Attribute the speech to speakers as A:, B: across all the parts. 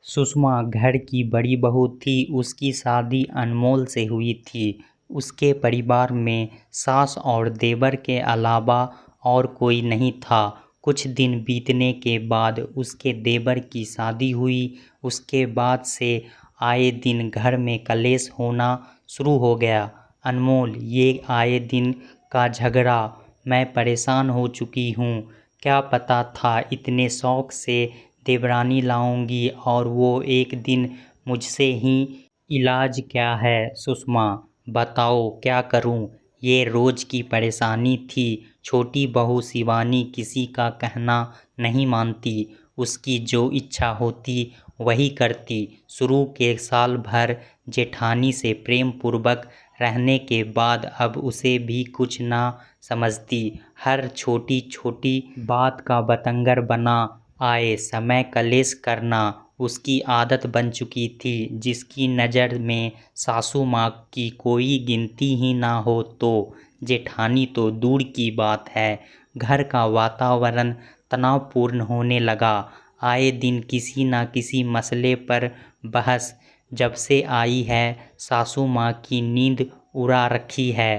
A: सुषमा घर की बड़ी बहू थी। उसकी शादी अनमोल से हुई थी। उसके परिवार में सास और देवर के अलावा और कोई नहीं था। कुछ दिन बीतने के बाद उसके देवर की शादी हुई। उसके बाद से आए दिन घर में कलेश होना शुरू हो गया। अनमोल, ये आए दिन का झगड़ा, मैं परेशान हो चुकी हूँ। क्या पता था इतने शौक से देवरानी लाऊंगी और वो एक दिन मुझसे ही। इलाज क्या है सुषमा, बताओ क्या करूं? ये रोज की परेशानी थी। छोटी बहू शिवानी किसी का कहना नहीं मानती। उसकी जो इच्छा होती वही करती। शुरू के साल भर जेठानी से प्रेम पूर्वक रहने के बाद अब उसे भी कुछ ना समझती। हर छोटी छोटी बात का बतंगड़ बना आए समय कलेश करना उसकी आदत बन चुकी थी। जिसकी नज़र में सासू माँ की कोई गिनती ही ना हो तो जेठानी तो दूर की बात है। घर का वातावरण तनावपूर्ण होने लगा। आए दिन किसी न किसी मसले पर बहस। जब से आई है सासू माँ की नींद उड़ा रखी है।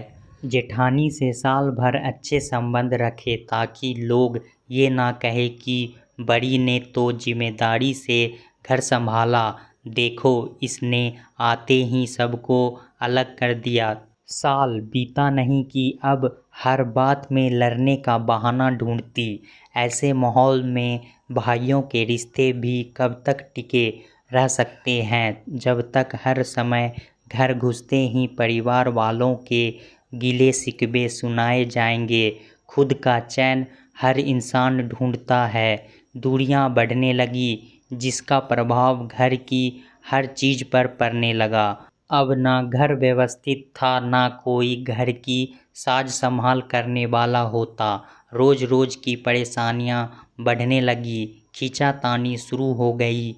A: जेठानी से साल भर अच्छे संबंध रखे ताकि लोग ये ना कहे कि बड़ी ने तो जिम्मेदारी से घर संभाला, देखो इसने आते ही सबको अलग कर दिया। साल बीता नहीं कि अब हर बात में लड़ने का बहाना ढूंढती। ऐसे माहौल में भाइयों के रिश्ते भी कब तक टिके रह सकते हैं, जब तक हर समय घर घुसते ही परिवार वालों के गिले शिकवे सुनाए जाएंगे। खुद का चैन हर इंसान ढूंढता है। दूरियां बढ़ने लगी, जिसका प्रभाव घर की हर चीज पर पड़ने लगा। अब ना घर व्यवस्थित था, ना कोई घर की साज संभाल करने वाला होता। रोज रोज की परेशानियां बढ़ने लगी। खींचातानी शुरू हो गई।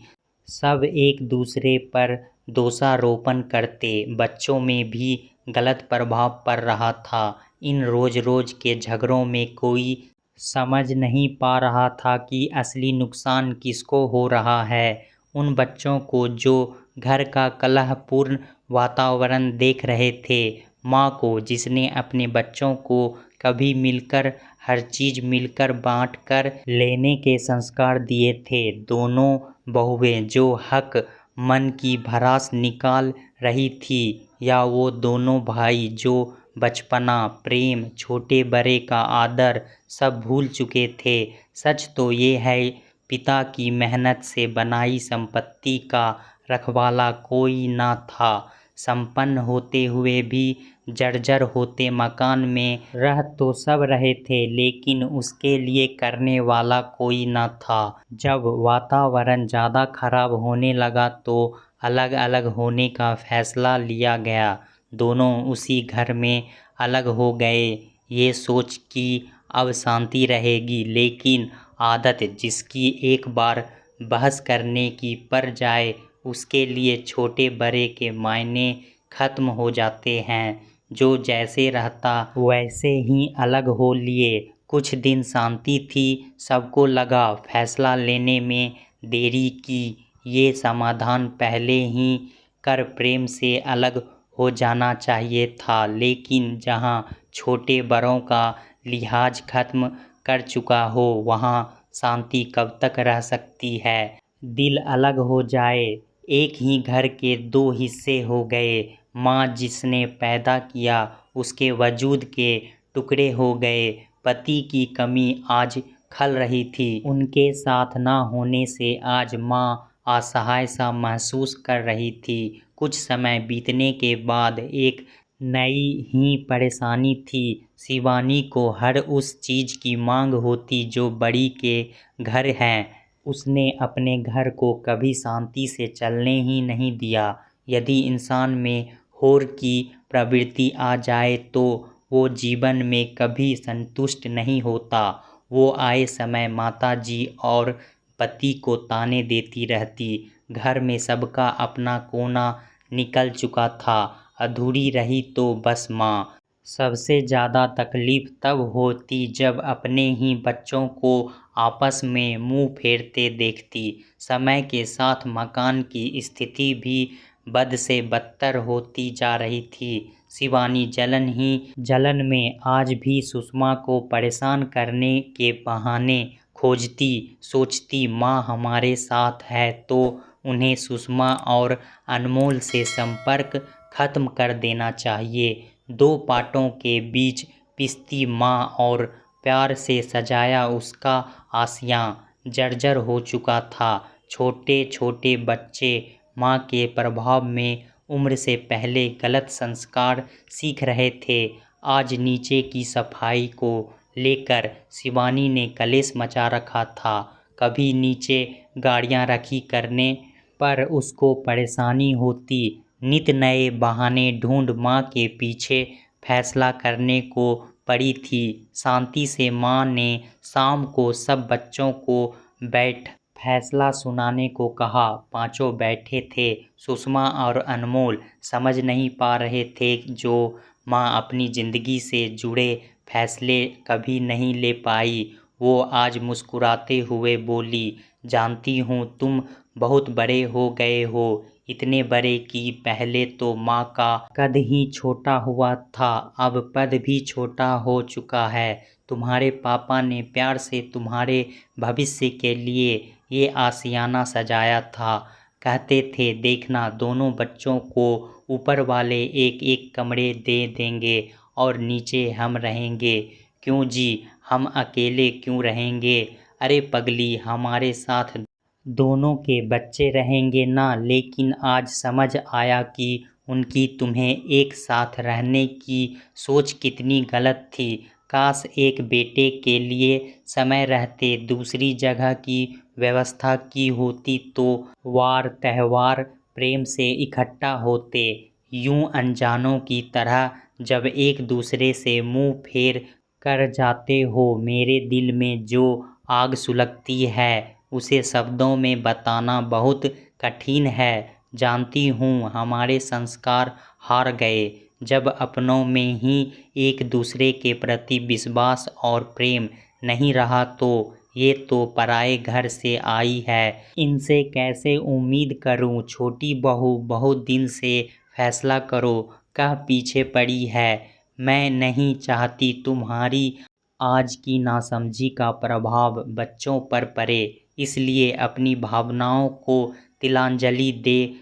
A: सब एक दूसरे पर दोषारोपण करते। बच्चों में भी गलत प्रभाव पड़ रहा था। इन रोज रोज के झगड़ों में कोई समझ नहीं पा रहा था कि असली नुकसान किसको हो रहा है। उन बच्चों को जो घर का कलहपूर्ण वातावरण देख रहे थे, माँ को जिसने अपने बच्चों को कभी मिलकर हर चीज मिलकर बांट कर लेने के संस्कार दिए थे, दोनों बहुएं जो हक मन की भड़ास निकाल रही थी, या वो दोनों भाई जो बचपना, प्रेम, छोटे बड़े का आदर सब भूल चुके थे। सच तो ये है पिता की मेहनत से बनाई संपत्ति का रखवाला कोई ना था। संपन्न होते हुए भी जर्जर होते मकान में रह तो सब रहे थे, लेकिन उसके लिए करने वाला कोई न था। जब वातावरण ज़्यादा खराब होने लगा तो अलग अलग होने का फैसला लिया गया। दोनों उसी घर में अलग हो गए, ये सोच कि अब शांति रहेगी। लेकिन आदत जिसकी एक बार बहस करने की पड़ जाए, उसके लिए छोटे बड़े के मायने खत्म हो जाते हैं। जो जैसे रहता वैसे ही अलग हो लिए। कुछ दिन शांति थी। सबको लगा फैसला लेने में देरी की ये समाधान पहले ही कर प्रेम से अलग हो जाना चाहिए था। लेकिन जहाँ छोटे बड़ों का लिहाज खत्म कर चुका हो, वहाँ शांति कब तक रह सकती है? दिल अलग हो जाए। एक ही घर के दो हिस्से हो गए। माँ जिसने पैदा किया उसके वजूद के टुकड़े हो गए। पति की कमी आज खल रही थी। उनके साथ ना होने से आज माँ असहाय सा महसूस कर रही थी। कुछ समय बीतने के बाद एक नई ही परेशानी थी। शिवानी को हर उस चीज़ की मांग होती जो बड़ी के घर है। उसने अपने घर को कभी शांति से चलने ही नहीं दिया। यदि इंसान में होर की प्रवृत्ति आ जाए तो वो जीवन में कभी संतुष्ट नहीं होता। वो आए समय माताजी और पति को ताने देती रहती। घर में सबका अपना कोना निकल चुका था। अधूरी रही तो बस माँ। सबसे ज़्यादा तकलीफ़ तब होती जब अपने ही बच्चों को आपस में मुंह फेरते देखती। समय के साथ मकान की स्थिति भी बद से बदतर होती जा रही थी। शिवानी जलन ही जलन में आज भी सुषमा को परेशान करने के बहाने खोजती। सोचती माँ हमारे साथ है तो उन्हें सुषमा और अनमोल से संपर्क खत्म कर देना चाहिए। दो पाटों के बीच पिसती माँ और प्यार से सजाया उसका आशियाँ जर्जर हो चुका था। छोटे छोटे बच्चे माँ के प्रभाव में उम्र से पहले गलत संस्कार सीख रहे थे। आज नीचे की सफाई को लेकर शिवानी ने कलेश मचा रखा था। कभी नीचे गाड़ियाँ रखी करने पर उसको परेशानी होती। नित नए बहाने ढूंढ माँ के पीछे फैसला करने को पड़ी थी। शांति से माँ ने शाम को सब बच्चों को बैठ फैसला सुनाने को कहा। पांचों बैठे थे। सुषमा और अनमोल समझ नहीं पा रहे थे जो माँ अपनी ज़िंदगी से जुड़े फैसले कभी नहीं ले पाई। वो आज मुस्कुराते हुए बोली, जानती हूँ तुम बहुत बड़े हो गए हो, इतने बड़े कि पहले तो माँ का कद ही छोटा हुआ था, अब पद भी छोटा हो चुका है। तुम्हारे पापा ने प्यार से तुम्हारे भविष्य के लिए ये आशियाना सजाया था। कहते थे देखना दोनों बच्चों को ऊपर वाले एक एक कमरे दे देंगे और नीचे हम रहेंगे। क्यों जी, हम अकेले क्यों रहेंगे? अरे पगली, हमारे साथ दोनों के बच्चे रहेंगे ना। लेकिन आज समझ आया कि उनकी तुम्हें एक साथ रहने की सोच कितनी गलत थी। काश एक बेटे के लिए समय रहते दूसरी जगह की व्यवस्था की होती तो वार त्यौहार प्रेम से इकट्ठा होते। यूं अनजानों की तरह जब एक दूसरे से मुंह फेर कर जाते हो। मेरे दिल में जो आग सुलगती है उसे शब्दों में बताना बहुत कठिन है। जानती हूँ हमारे संस्कार हार गए जब अपनों में ही एक दूसरे के प्रति विश्वास और प्रेम नहीं रहा। तो ये तो पराए घर से आई है, इनसे कैसे उम्मीद करूँ? छोटी बहू बहुत दिन से फैसला करो कह पीछे पड़ी है। मैं नहीं चाहती तुम्हारी आज की नासमझी का प्रभाव बच्चों पर पड़े, इसलिए अपनी भावनाओं को तिलांजलि दे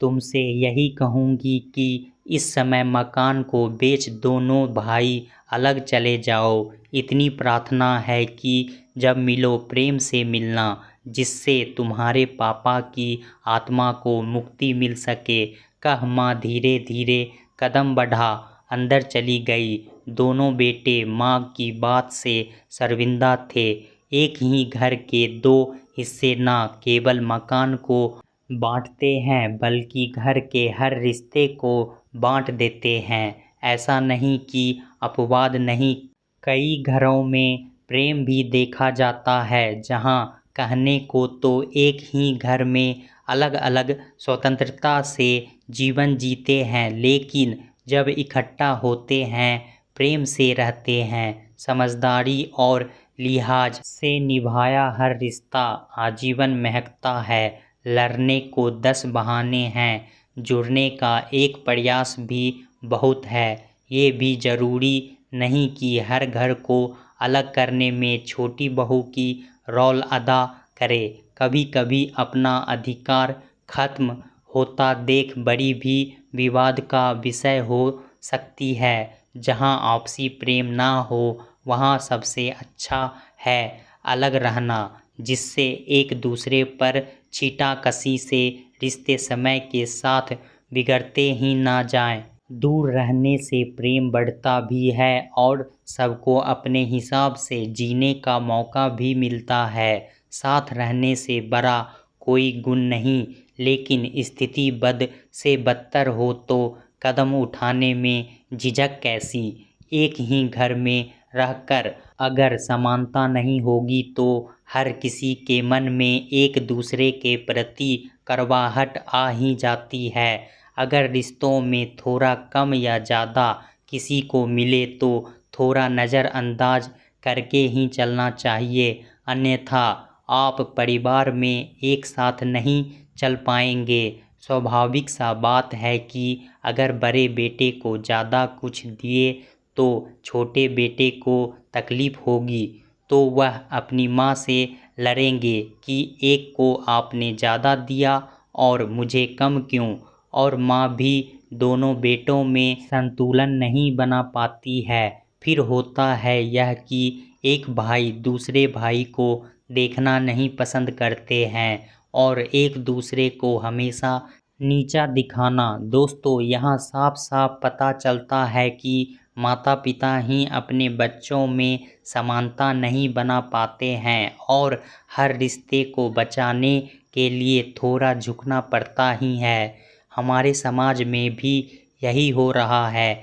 A: तुमसे यही कहूँगी कि इस समय मकान को बेच दोनों भाई अलग चले जाओ। इतनी प्रार्थना है कि जब मिलो प्रेम से मिलना, जिससे तुम्हारे पापा की आत्मा को मुक्ति मिल सके। कह माँ धीरे धीरे कदम बढ़ा अंदर चली गई। दोनों बेटे माँ की बात से शर्मिंदा थे। एक ही घर के दो हिस्से ना केवल मकान को बांटते हैं बल्कि घर के हर रिश्ते को बांट देते हैं। ऐसा नहीं कि अपवाद नहीं, कई घरों में प्रेम भी देखा जाता है जहां कहने को तो एक ही घर में अलग अलग स्वतंत्रता से जीवन जीते हैं, लेकिन जब इकट्ठा होते हैं प्रेम से रहते हैं। समझदारी और लिहाज से निभाया हर रिश्ता आजीवन महकता है। लड़ने को 10 बहाने हैं, जुड़ने का एक प्रयास भी बहुत है। ये भी ज़रूरी नहीं कि हर घर को अलग करने में छोटी बहू की रोल अदा करे। कभी कभी अपना अधिकार खत्म होता देख बड़ी भी विवाद का विषय हो सकती है। जहां आपसी प्रेम ना हो वहां सबसे अच्छा है अलग रहना, जिससे एक दूसरे पर छींटाकशी से रिश्ते समय के साथ बिगड़ते ही ना जाएं। दूर रहने से प्रेम बढ़ता भी है और सबको अपने हिसाब से जीने का मौका भी मिलता है। साथ रहने से बड़ा कोई गुण नहीं, लेकिन स्थिति बद से बदतर हो तो कदम उठाने में झिझक कैसी? एक ही घर में रहकर अगर समानता नहीं होगी तो हर किसी के मन में एक दूसरे के प्रति कड़वाहट आ ही जाती है। अगर रिश्तों में थोड़ा कम या ज़्यादा किसी को मिले तो थोड़ा नज़रअंदाज करके ही चलना चाहिए, अन्यथा आप परिवार में एक साथ नहीं चल पाएंगे। स्वाभाविक सा बात है कि अगर बड़े बेटे को ज़्यादा कुछ दिए तो छोटे बेटे को तकलीफ़ होगी, तो वह अपनी माँ से लड़ेंगे कि एक को आपने ज़्यादा दिया और मुझे कम क्यों। और माँ भी दोनों बेटों में संतुलन नहीं बना पाती है। फिर होता है यह कि एक भाई दूसरे भाई को देखना नहीं पसंद करते हैं और एक दूसरे को हमेशा नीचा दिखाना। दोस्तों, यहाँ साफ साफ पता चलता है कि माता पिता ही अपने बच्चों में समानता नहीं बना पाते हैं और हर रिश्ते को बचाने के लिए थोड़ा झुकना पड़ता ही है। हमारे समाज में भी यही हो रहा है।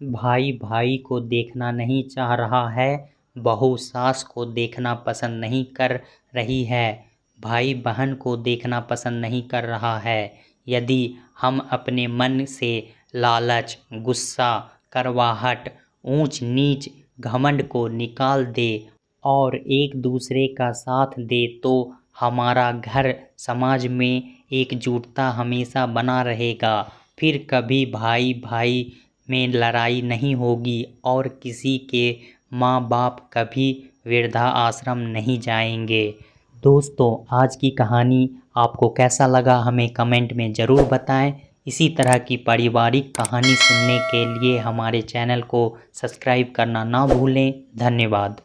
A: भाई भाई को देखना नहीं चाह रहा है, बहू सास को देखना पसंद नहीं कर रही है, भाई बहन को देखना पसंद नहीं कर रहा है। यदि हम अपने मन से लालच, गुस्सा, कड़वाहट, ऊंच नीच, घमंड को निकाल दे और एक दूसरे का साथ दे तो हमारा घर समाज में एकजुटता हमेशा बना रहेगा। फिर कभी भाई भाई में लड़ाई नहीं होगी और किसी के माँ बाप कभी वृद्धा आश्रम नहीं जाएंगे। दोस्तों, आज की कहानी आपको कैसा लगा हमें कमेंट में ज़रूर बताएं। इसी तरह की पारिवारिक कहानी सुनने के लिए हमारे चैनल को सब्सक्राइब करना ना भूलें। धन्यवाद।